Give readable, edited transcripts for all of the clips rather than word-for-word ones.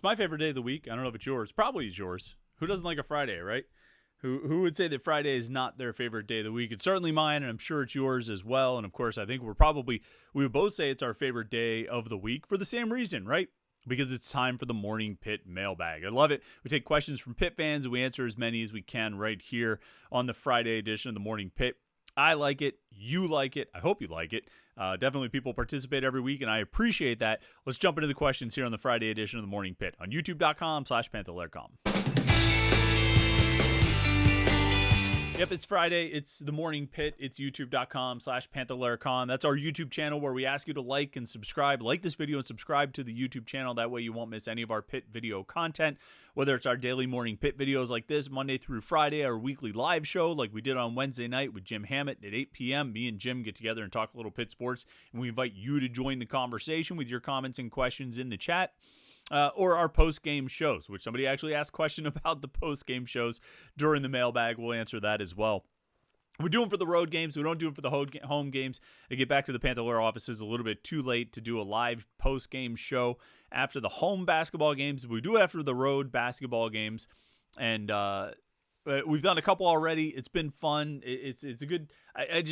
my favorite day of the week. I don't know if it's yours. Probably it's yours. Who doesn't like a Friday, right? Who would say that Friday is not their favorite day of the week? It's certainly mine, and I'm sure it's yours as well. And, of course, I think we would both say it's our favorite day of the week for the same reason, right? Because it's time for the Morning Pitt Mailbag. I love it. We take questions from Pitt fans, and we answer as many as we can right here on the Friday edition of the Morning Pitt. I like it. You like it. I hope you like it. Definitely people participate every week, and I appreciate that. Let's jump into the questions here on the Friday edition of the Morning Pitt on youtube.com/Panther-Lair.com. Yep, it's Friday. It's the Morning Pitt. It's youtube.com/Panther-Lair.com. That's our YouTube channel where we ask you to like and subscribe. Like this video and subscribe to the YouTube channel. That way you won't miss any of our Pitt video content, whether it's our daily Morning Pitt videos like this, Monday through Friday, our weekly live show like we did on Wednesday night with Jim Hammett at 8 p.m. Me and Jim get together and talk a little Pitt sports, and we invite you to join the conversation with your comments and questions in the chat. Or our post-game shows, which somebody actually asked a question about the post-game shows during the mailbag. We'll answer that as well. We do them for the road games. We don't do them for the home games. I get back to the Panther-Lair offices a little bit too late to do a live post-game show after the home basketball games. We do it after the road basketball games, and we've done a couple already. It's been fun. It's a good. I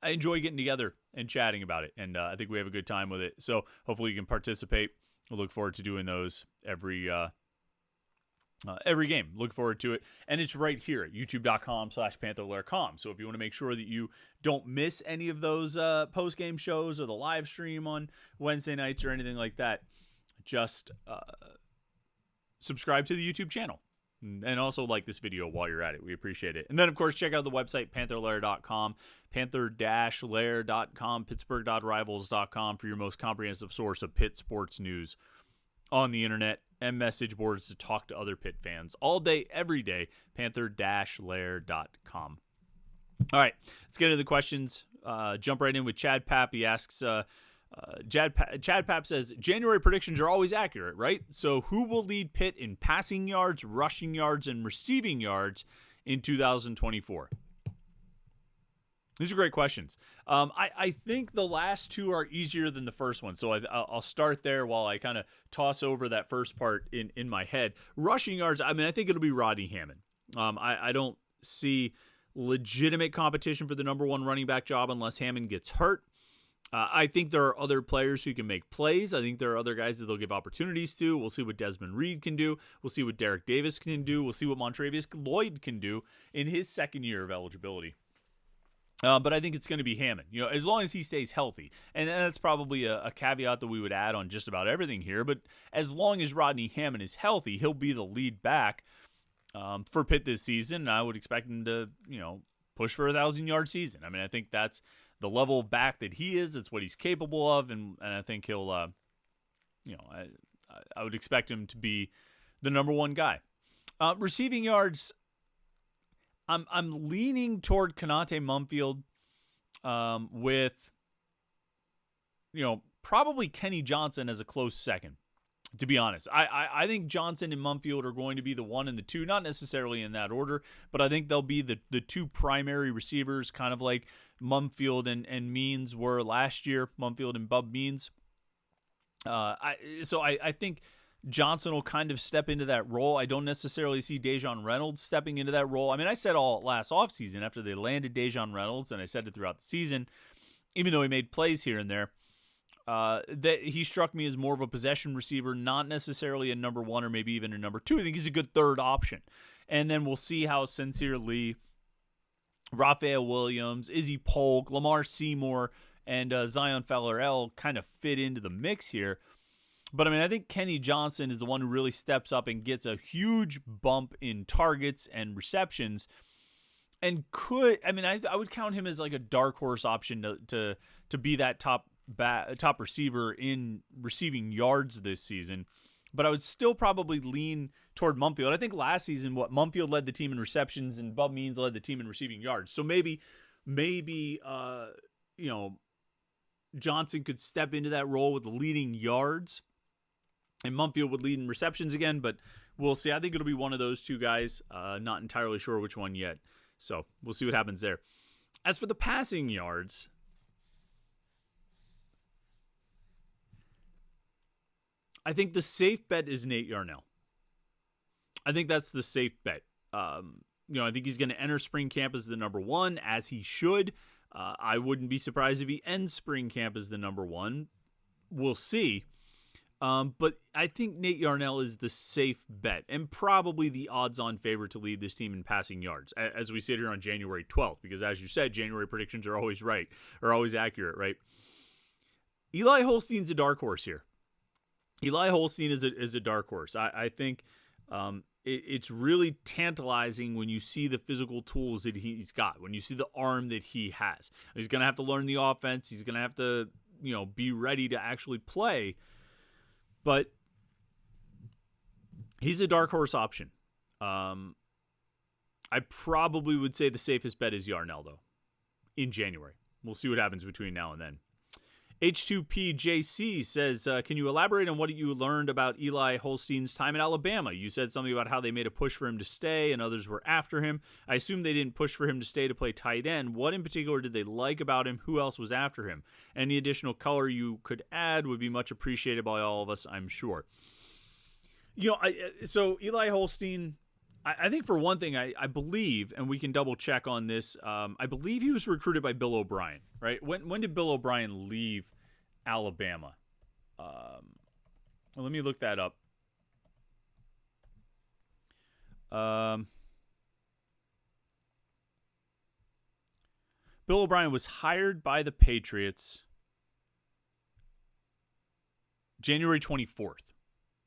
enjoy getting together and chatting about it, and I think we have a good time with it. So hopefully you can participate. We'll look forward to doing those every game. Look forward to it. And it's right here at youtube.com/Panther-Lair.com. So if you want to make sure that you don't miss any of those post-game shows or the live stream on Wednesday nights or anything like that, just subscribe to the YouTube channel. And also like this video while you're at it. We appreciate it. And then, of course, check out the website, Panther-Lair.com, Panther-Lair.com, Pittsburgh.rivals.com for your most comprehensive source of Pitt sports news on the internet and message boards to talk to other Pitt fans all day, every day, Panther-Lair.com. All right, let's get into the questions. Jump right in with Chad Papp. He asks... Chad Papp says, January predictions are always accurate, right? So who will lead Pitt in passing yards, rushing yards, and receiving yards in 2024? These are great questions. I think the last two are easier than the first one, so I'll start there while I kind of toss over that first part in my head. Rushing yards, I think it'll be Rodney Hammond. I don't see legitimate competition for the number one running back job unless Hammond gets hurt. I think there are other players who can make plays. I think there are other guys that they'll give opportunities to. We'll see what Desmond Reed can do. We'll see what Derek Davis can do. We'll see what Montravius Lloyd can do in his second year of eligibility. But I think it's going to be Hammond, as long as he stays healthy. And that's probably a caveat that we would add on just about everything here. But as long as Rodney Hammond is healthy, he'll be the lead back for Pitt this season. And I would expect him to, push for a 1,000-yard season. I think that's the level of back that he is. It's what he's capable of, and I think he'll, I would expect him to be the number one guy. Receiving yards, I'm leaning toward Konate Mumfield, with, probably Kenny Johnson as a close second. To be honest, I think Johnson and Mumfield are going to be the one and the two, not necessarily in that order, but I think they'll be the two primary receivers, kind of like Mumfield and Means were last year, Mumfield and Bub Means. So I think Johnson will kind of step into that role. I don't necessarily see Dejon Reynolds stepping into that role. I said all last offseason after they landed Dejon Reynolds, and I said it throughout the season, even though he made plays here and there, that he struck me as more of a possession receiver, not necessarily a number one or maybe even a number two. I think he's a good third option. And then we'll see how Sincere Lee, Raphael Williams, Izzy Polk, Lamar Seymour, and Zion Fowler-El kind of fit into the mix here. But I think Kenny Johnson is the one who really steps up and gets a huge bump in targets and receptions, and could, I would count him as like a dark horse option to be that top receiver in receiving yards this season. But I would still probably lean toward Mumfield. I think last season, Mumfield led the team in receptions and Bub Means led the team in receiving yards. So maybe Johnson could step into that role with leading yards, and Mumfield would lead in receptions again, but we'll see. I think it'll be one of those two guys. Not entirely sure which one yet. So we'll see what happens there. As for the passing yards, I think the safe bet is Nate Yarnell. I think that's the safe bet. I think he's going to enter spring camp as the number one, as he should. I wouldn't be surprised if he ends spring camp as the number one. We'll see. But I think Nate Yarnell is the safe bet and probably the odds-on favorite to lead this team in passing yards as we sit here on January 12th, because as you said, January predictions are always right, or always accurate, right? Eli Holstein's a dark horse here. Eli Holstein is a dark horse. I think it's really tantalizing when you see the physical tools that he's got, when you see the arm that he has. He's going to have to learn the offense. He's going to have to, be ready to actually play. But he's a dark horse option. I probably would say the safest bet is Yarnell, though, in January. We'll see what happens between now and then. H2PJC says, can you elaborate on what you learned about Eli Holstein's time in Alabama? You said something about how they made a push for him to stay and others were after him. I assume they didn't push for him to stay to play tight end. What in particular did they like about him? Who else was after him? Any additional color you could add would be much appreciated by all of us, I'm sure. So Eli Holstein, I think for one thing, I believe, and we can double check on this, I believe he was recruited by Bill O'Brien, right? When did Bill O'Brien leave Alabama? Let me look that up. Bill O'Brien was hired by the Patriots January 24th.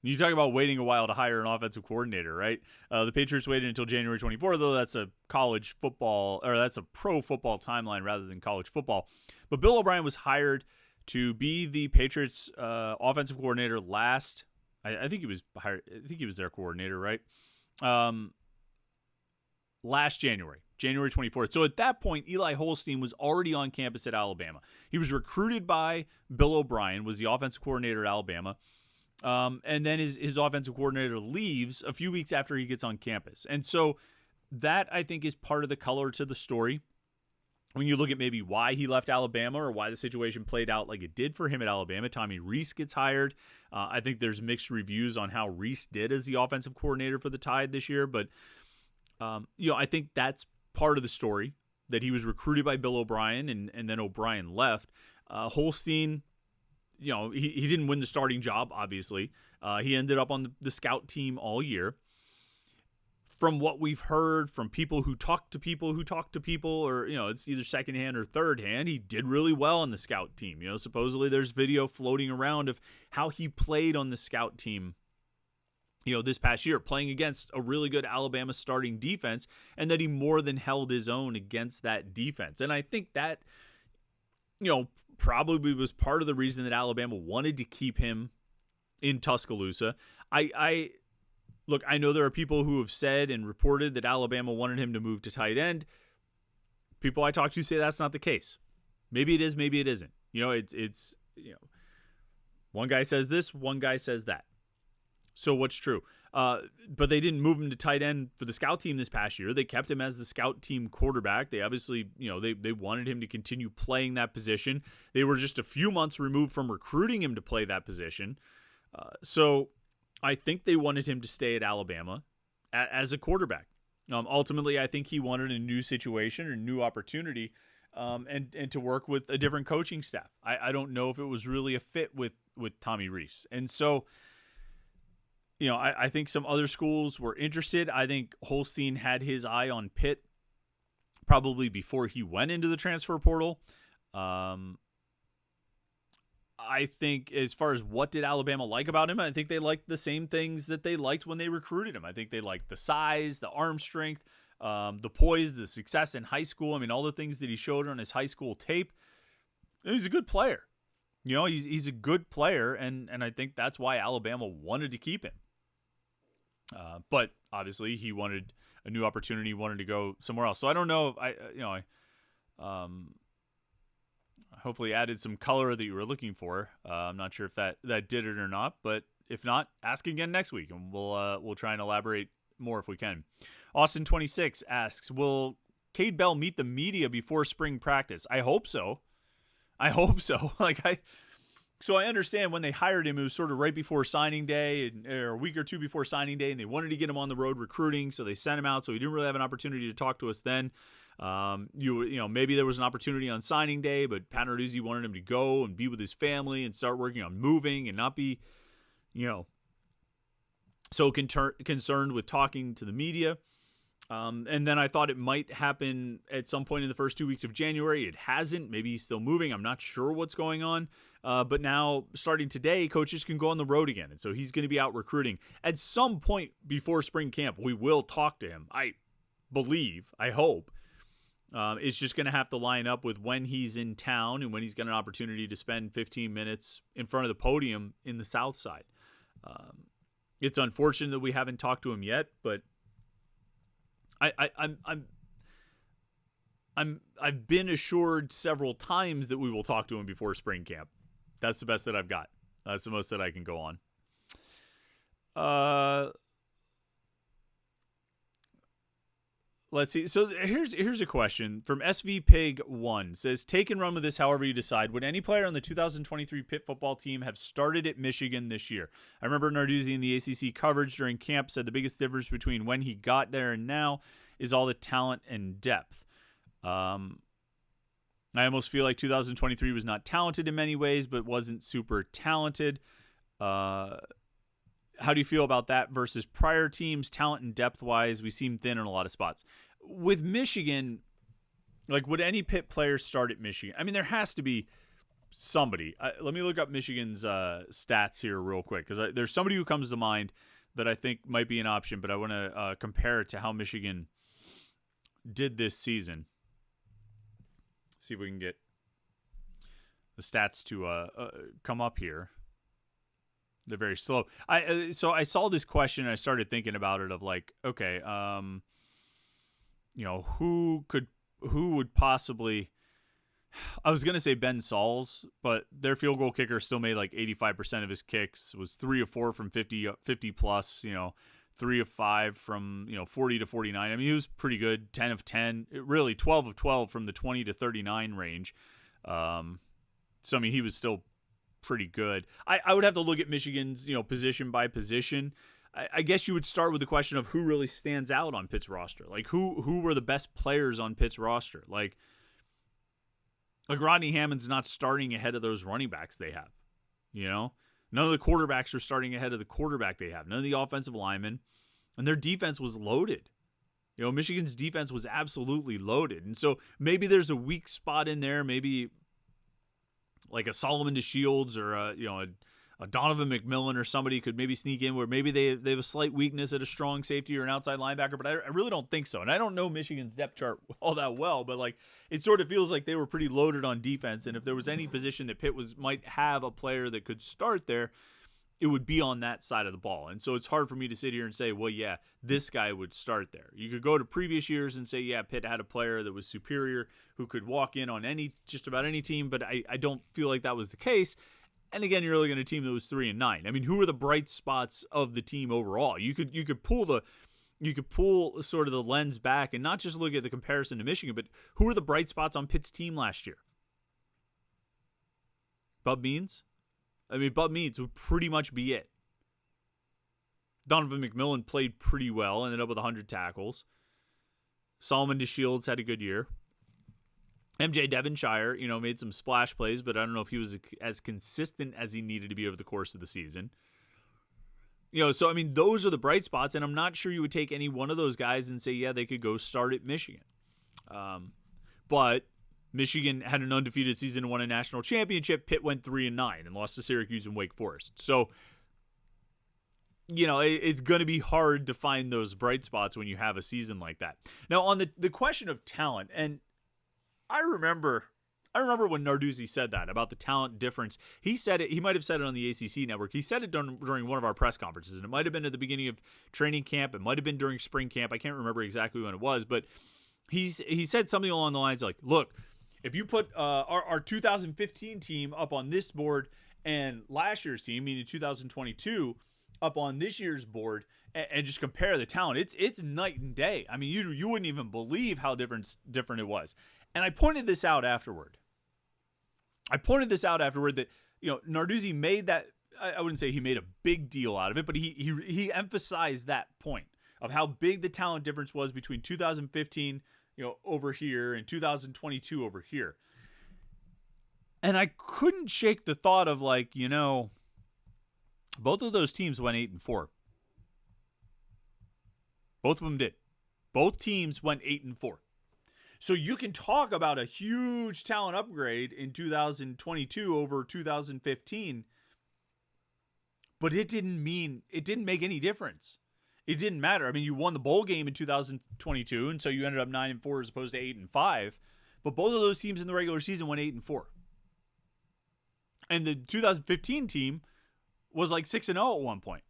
You talk about waiting a while to hire an offensive coordinator, right? The Patriots waited until January 24th, though that's a college football, or that's a pro football timeline rather than college football. But Bill O'Brien was hired to be the Patriots offensive coordinator last. I think he was hired. I think he was their coordinator, right? Last January 24th. So at that point, Eli Holstein was already on campus at Alabama. He was recruited by Bill O'Brien, was the offensive coordinator at Alabama. And then his offensive coordinator leaves a few weeks after he gets on campus. And so that, I think, is part of the color to the story. When you look at maybe why he left Alabama or why the situation played out like it did for him at Alabama, Tommy Rees gets hired. I think there's mixed reviews on how Rees did as the offensive coordinator for the Tide this year. But, I think that's part of the story, that he was recruited by Bill O'Brien and then O'Brien left. Holstein, he didn't win the starting job, obviously. He ended up on the scout team all year. From what we've heard from people who talk to people, or, it's either secondhand or third hand, he did really well on the scout team. Supposedly there's video floating around of how he played on the scout team, this past year, playing against a really good Alabama starting defense, and that he more than held his own against that defense. And I think that, probably was part of the reason that Alabama wanted to keep him in Tuscaloosa. Look, I know there are people who have said and reported that Alabama wanted him to move to tight end. People I talk to say that's not the case. Maybe it is, maybe it isn't. It's one guy says this, one guy says that. So what's true? But they didn't move him to tight end for the scout team this past year. They kept him as the scout team quarterback. They obviously, they wanted him to continue playing that position. They were just a few months removed from recruiting him to play that position. So I think they wanted him to stay at Alabama as a quarterback. Ultimately, I think he wanted a new situation or a new opportunity and to work with a different coaching staff. I don't know if it was really a fit with Tommy Rees. And so, I think some other schools were interested. I think Holstein had his eye on Pitt probably before he went into the transfer portal. I think as far as what did Alabama like about him, I think they liked the same things that they liked when they recruited him. I think they liked the size, the arm strength, the poise, the success in high school. I mean, all the things that he showed on his high school tape. He's a good player. He's a good player, and I think that's why Alabama wanted to keep him. But obviously he wanted a new opportunity, wanted to go somewhere else. So I don't know if I hopefully added some color that you were looking for. I'm not sure if that did it or not, but if not, ask again next week and we'll try and elaborate more if we can. Austin26 asks, will Cade Bell meet the media before spring practice? I hope so. So I understand when they hired him, it was sort of right before signing day, or a week or two before signing day, and they wanted to get him on the road recruiting, so they sent him out. So he didn't really have an opportunity to talk to us then. Maybe there was an opportunity on signing day, but Pat Narduzzi wanted him to go and be with his family and start working on moving and not be, so concerned with talking to the media. And then I thought it might happen at some point in the first 2 weeks of January. It hasn't. Maybe he's still moving. I'm not sure what's going on. But now, starting today, coaches can go on the road again. And so he's going to be out recruiting. At some point before spring camp, we will talk to him. I believe, I hope. It's just going to have to line up with when he's in town and when he's got an opportunity to spend 15 minutes in front of the podium in the South Side. It's unfortunate that we haven't talked to him yet, but I've been assured several times that we will talk to him before spring camp. That's the best that I've got. That's the most that I can go on. Let's see. So here's a question from SV Pig 1. Says, take and run with this however you decide. Would any player on the 2023 Pitt football team have started at Michigan this year? I remember Narduzzi in the ACC coverage during camp said the biggest difference between when he got there and now is all the talent and depth. I almost feel like 2023 was not talented in many ways, but wasn't super talented. How do you feel about that versus prior teams, talent and depth-wise? We seem thin in a lot of spots. With Michigan, like, would any Pitt player start at Michigan? I mean, there has to be somebody. Let me look up Michigan's stats here real quick, because there's somebody who comes to mind that I think might be an option, but I want to compare it to how Michigan did this season. See if we can get the stats to come up here. They're very slow. So I saw this question and I started thinking about it of like, okay, who would possibly, I was going to say Ben Sauls, but their field goal kicker still made like 85% of his kicks, was 3 of 4 from 50 plus, 3 of 5 from, 40 to 49. I mean, he was pretty good, 10 of 10, really 12 of 12 from the 20 to 39 range. So, I mean, he was still pretty good. I would have to look at Michigan's, position by position. I guess you would start with the question of who really stands out on Pitt's roster. Like, who were the best players on Pitt's roster? Like Rodney Hammond's not starting ahead of those running backs they have, None of the quarterbacks are starting ahead of the quarterback they have. None of the offensive linemen. And their defense was loaded. Michigan's defense was absolutely loaded. And so maybe there's a weak spot in there. Maybe like a Solomon DeShields or a Donovan McMillan or somebody could maybe sneak in where maybe they have a slight weakness at a strong safety or an outside linebacker, but I really don't think so. And I don't know Michigan's depth chart all that well, but like it sort of feels like they were pretty loaded on defense. And if there was any position that Pitt might have a player that could start there, it would be on that side of the ball. And so it's hard for me to sit here and say, well, yeah, this guy would start there. You could go to previous years and say, yeah, Pitt had a player that was superior who could walk in on just about any team, but I don't feel like that was the case. And again, you're looking at a team that was 3-9. I mean, who are the bright spots of the team overall? You could pull sort of the lens back and not just look at the comparison to Michigan, but who are the bright spots on Pitt's team last year? Bub Means? I mean, Bub Means would pretty much be it. Donovan McMillan played pretty well, ended up with 100 tackles. Solomon DeShields had a good year. MJ Devonshire, made some splash plays, but I don't know if he was as consistent as he needed to be over the course of the season. So, I mean, those are the bright spots, and I'm not sure you would take any one of those guys and say, yeah, they could go start at Michigan. But Michigan had an undefeated season and won a national championship. Pitt went 3-9 and lost to Syracuse and Wake Forest. So, it's going to be hard to find those bright spots when you have a season like that. Now, on the question of talent, and I remember when Narduzzi said that about the talent difference. He said it. He might have said it on the ACC network. He said it during one of our press conferences, and it might have been at the beginning of training camp. It might have been during spring camp. I can't remember exactly when it was, but he said something along the lines like, "Look, if you put our 2015 team up on this board and last year's team, meaning 2022, up on this year's board, and just compare the talent, it's night and day. I mean, you wouldn't even believe how different it was." And I pointed this out afterward. That, Narduzzi made that. I wouldn't say he made a big deal out of it, but he emphasized that point of how big the talent difference was between 2015, over here, and 2022 over here. And I couldn't shake the thought of both of those teams went 8-4. Both of them did. Both teams went 8-4. So you can talk about a huge talent upgrade in 2022 over 2015, but it didn't make any difference. It didn't matter. I mean, you won the bowl game in 2022, and so you ended up 9-4 as opposed to 8-5. But both of those teams in the regular season went 8-4. And the 2015 team was 6-0 at one point.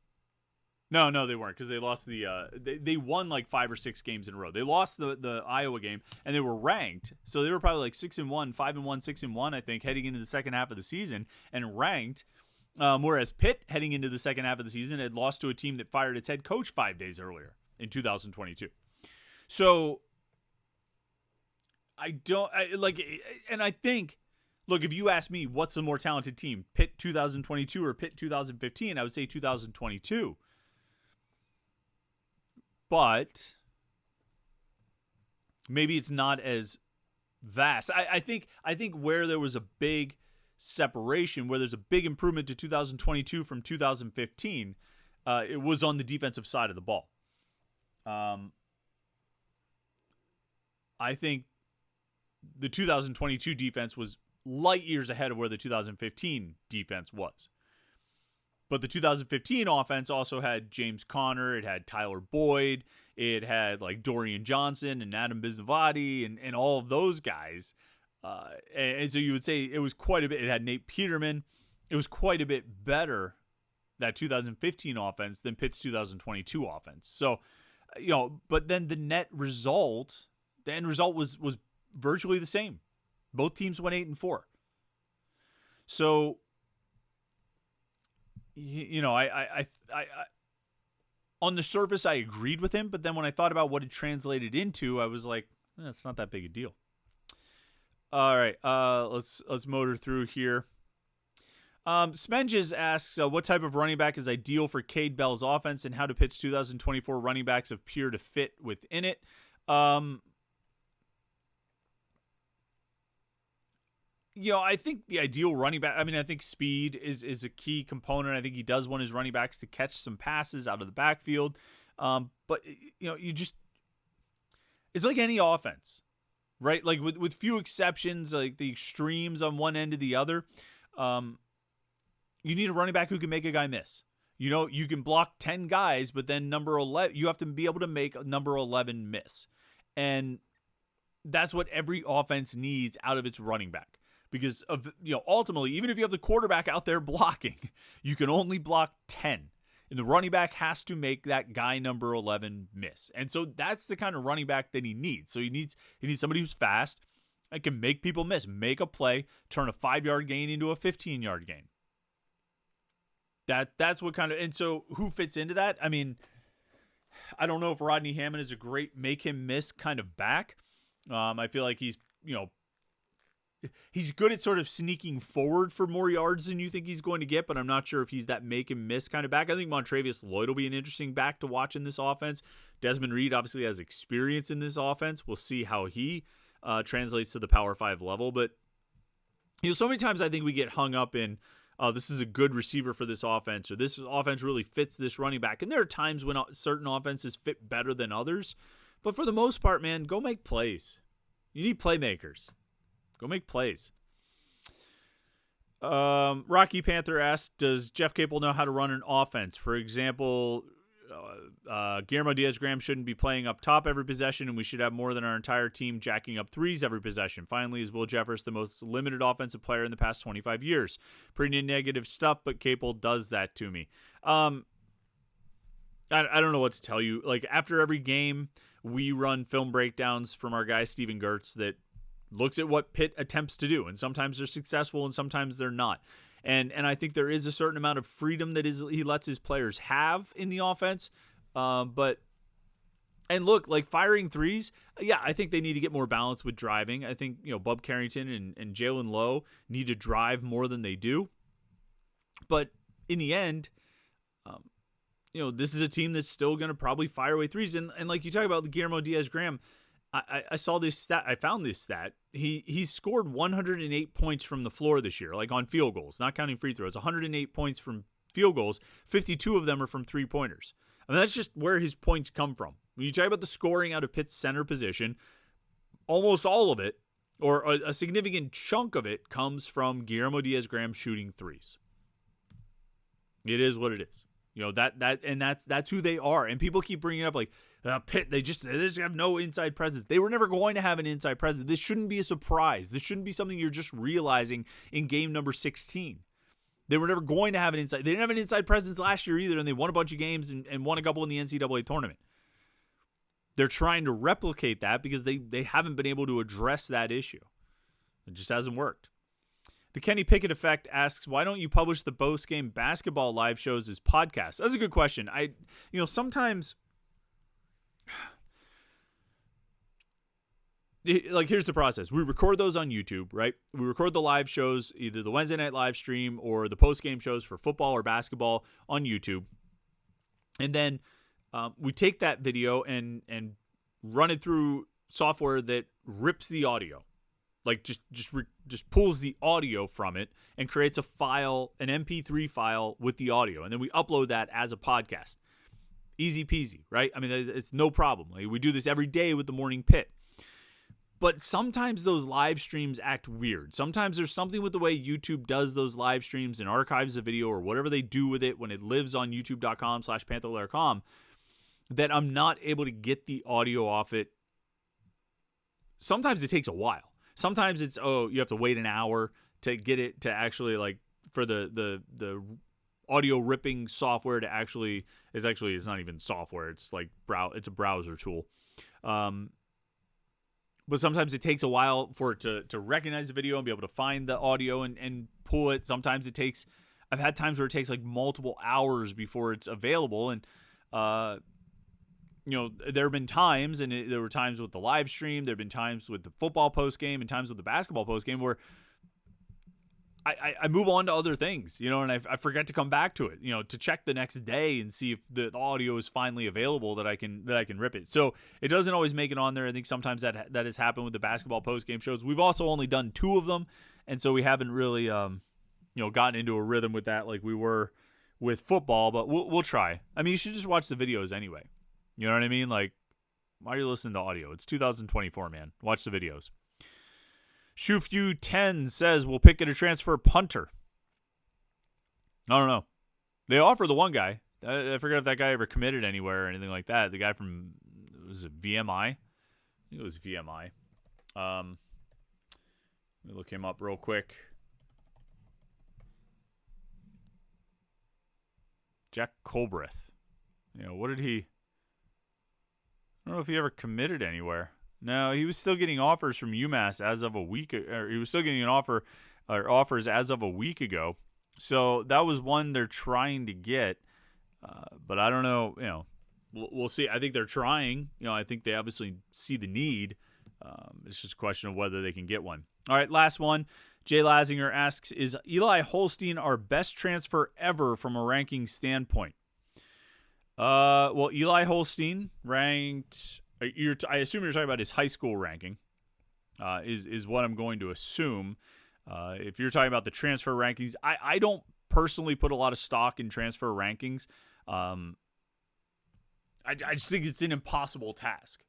No, they weren't, because they lost they won 5 or 6 games in a row. They lost the Iowa game, and they were ranked, so they were probably 6-1, 5-1, 6-1, I think, heading into the second half of the season, and ranked. Whereas Pitt, heading into the second half of the season, had lost to a team that fired its head coach 5 days earlier in 2022. So I think, look, if you ask me what's the more talented team, Pitt 2022 or Pitt 2015, I would say 2022. But maybe it's not as vast. I think where there was a big separation, where there's a big improvement to 2022 from 2015, it was on the defensive side of the ball. I think the 2022 defense was light years ahead of where the 2015 defense was. But the 2015 offense also had James Conner, it had Tyler Boyd, it had Dorian Johnson and Adam Bisnavati and all of those guys. And so you would say it was quite a bit. It had Nate Peterman. It was quite a bit better, that 2015 offense, than Pitt's 2022 offense. So, but then the end result was virtually the same. Both teams went 8-4. So, I on the surface I agreed with him, but then when I thought about what it translated into, I was like, it's not that big a deal. All right, let's motor through here. Smenges asks, what type of running back is ideal for Cade Bell's offense, and how do Pitt's 2024 running backs appear to fit within it? I think the ideal running back, I think speed is a key component. I think he does want his running backs to catch some passes out of the backfield. But it's like any offense, right? With few exceptions, the extremes on one end to the other. You need a running back who can make a guy miss. You can block 10 guys, but then number 11, you have to be able to make number 11 miss. And that's what every offense needs out of its running back. Because of ultimately, even if you have the quarterback out there blocking, you can only block 10. And the running back has to make that guy number 11 miss. And so that's the kind of running back that he needs. So he needs somebody who's fast and can make people miss, make a play, turn a 5-yard gain into a 15-yard gain. That's what kind of, and so who fits into that? I don't know if Rodney Hammond is a great make him miss kind of back. I feel like he's good at sort of sneaking forward for more yards than you think he's going to get, but I'm not sure if he's that make him miss kind of back. I think Montravius Lloyd will be an interesting back to watch in this offense. Desmond Reed obviously has experience in this offense. We'll see how he translates to the Power 5 level. But so many times I think we get hung up in, this is a good receiver for this offense, or this offense really fits this running back. And there are times when certain offenses fit better than others. But for the most part, man, go make plays. You need playmakers. Go make plays. Rocky Panther asks, does Jeff Capel know how to run an offense? For example, Guillermo Diaz-Graham shouldn't be playing up top every possession, and we should have more than our entire team jacking up threes every possession. Finally, is Will Jeffers the most limited offensive player in the past 25 years? Pretty negative stuff, but Capel does that to me. I don't know what to tell you. After every game, we run film breakdowns from our guy Steven Gertz that looks at what Pitt attempts to do, and sometimes they're successful and sometimes they're not. And I think there is a certain amount of freedom that he lets his players have in the offense. But firing threes, yeah, I think they need to get more balance with driving. I think, Bub Carrington and Jalen Lowe need to drive more than they do. But in the end, this is a team that's still going to probably fire away threes. And like you talk about Guillermo Diaz-Graham, I saw this stat. I found this stat. He scored 108 points from the floor this year, like on field goals, not counting free throws. 108 points from field goals. 52 of them are from three-pointers. I mean, that's just where his points come from. When you talk about the scoring out of Pitt's center position, almost all of it, or a significant chunk of it, comes from Guillermo Diaz-Graham shooting threes. It is what it is. That's who they are. And people keep bringing up like Pitt. They just have no inside presence. They were never going to have an inside presence. This shouldn't be a surprise. This shouldn't be something you're just realizing in game number 16. They were never going to have an inside. They didn't have an inside presence last year either, and they won a bunch of games and won a couple in the NCAA tournament. They're trying to replicate that because they haven't been able to address that issue. It just hasn't worked. The Kenny Pickett Effect asks, why don't you publish the post-game basketball live shows as podcasts? That's a good question. Sometimes, like, here's the process. We record those on YouTube, right? We record the live shows, either the Wednesday night live stream or the post-game shows for football or basketball on YouTube. And then we take that video and run it through software that rips the audio. Like just pulls the audio from it and creates a file, an MP3 file with the audio. And then we upload that as a podcast. Easy peasy, right? I mean, it's no problem. Like, we do this every day with the Morning Pit. But sometimes those live streams act weird. Sometimes there's something with the way YouTube does those live streams and archives the video or whatever they do with it when it lives on youtube.com/Panther-Lair.com that I'm not able to get the audio off it. Sometimes it takes a while. Sometimes it's, you have to wait an hour to get it to actually, like, for the audio ripping software to actually, it's not even software. It's like it's a browser tool. But sometimes it takes a while for it to recognize the video and be able to find the audio and pull it. Sometimes I've had times where it takes like multiple hours before it's available. And, there have been times, and there were times with the live stream, there have been times with the football post game and times with the basketball post game where I move on to other things, and I forget to come back to it, to check the next day and see if the audio is finally available that I can rip it. So it doesn't always make it on there. I think sometimes that has happened with the basketball post game shows. We've also only done 2 of them, and so we haven't really gotten into a rhythm with that like we were with football. But we'll try. I mean, you should just watch the videos anyway. You know what I mean? Like, why are you listening to audio? It's 2024, man. Watch the videos. Shoefew10 says, will Pitt get a transfer punter? I don't know. They offer the one guy. I forget if that guy ever committed anywhere or anything like that. The guy from, was it VMI? I think it was VMI. Let me look him up real quick. Jack Colbreth. What did he... I don't know if he ever committed anywhere. No, he was still getting offers from UMass as of a week, or he was still getting offers as of a week ago. So that was one they're trying to get, but I don't know. We'll see. I think they're trying. I think they obviously see the need. It's just a question of whether they can get one. All right, last one. Jay Lazinger asks, is Eli Holstein our best transfer ever from a ranking standpoint? Well, Eli Holstein ranked. I assume you're talking about his high school ranking. Is what I'm going to assume. If you're talking about the transfer rankings, I don't personally put a lot of stock in transfer rankings. I just think it's an impossible task,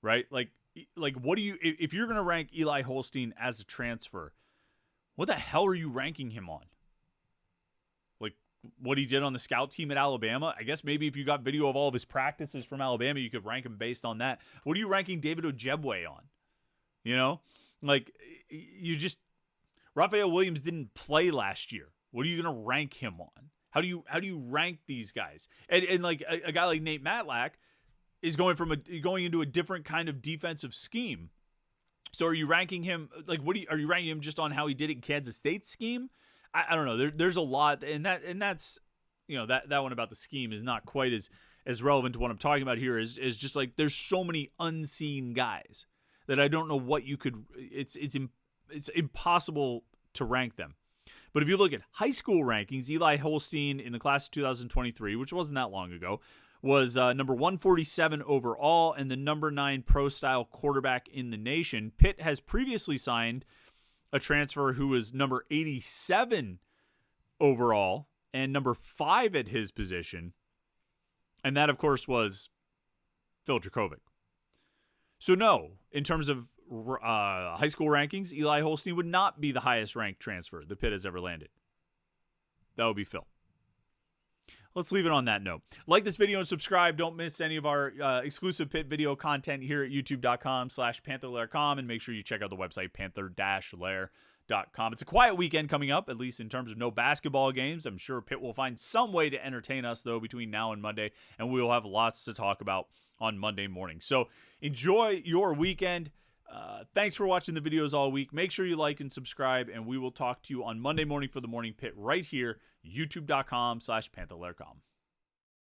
right? Like what do you if you're going to rank Eli Holstein as a transfer? What the hell are you ranking him on? What he did on the scout team at Alabama. I guess maybe if you got video of all of his practices from Alabama, you could rank him based on that. What are you ranking David Ojebwe on? Raphael Williams didn't play last year. What are you going to rank him on? How do you rank these guys? And like a guy like Nate Matlack is going into a different kind of defensive scheme. So are you ranking him like are you ranking him just on how he did it in Kansas State's scheme? I don't know. There's a lot, and that's that one about the scheme is not quite as relevant to what I'm talking about here. Is just like there's so many unseen guys that I don't know what you could. It's impossible to rank them. But if you look at high school rankings, Eli Holstein in the class of 2023, which wasn't that long ago, was number 147 overall and the number 9 pro-style quarterback in the nation. Pitt has previously signed a transfer who was number 87 overall and number 5 at his position. And that, of course, was Phil Dracovic. So no, in terms of high school rankings, Eli Holstein would not be the highest ranked transfer the Pitt has ever landed. That would be Phil. Let's leave it on that note. Like this video and subscribe. Don't miss any of our exclusive Pitt video content here at youtube.com/Panther-Lair.com, and make sure you check out the website Panther-Lair.com. It's a quiet weekend coming up, at least in terms of no basketball games. I'm sure Pitt will find some way to entertain us, though, between now and Monday, and we will have lots to talk about on Monday morning. So enjoy your weekend. Thanks for watching the videos all week. Make sure you like and subscribe, and we will talk to you on Monday morning for the Morning Pit right here, youtube.com/Panther-Lair.com.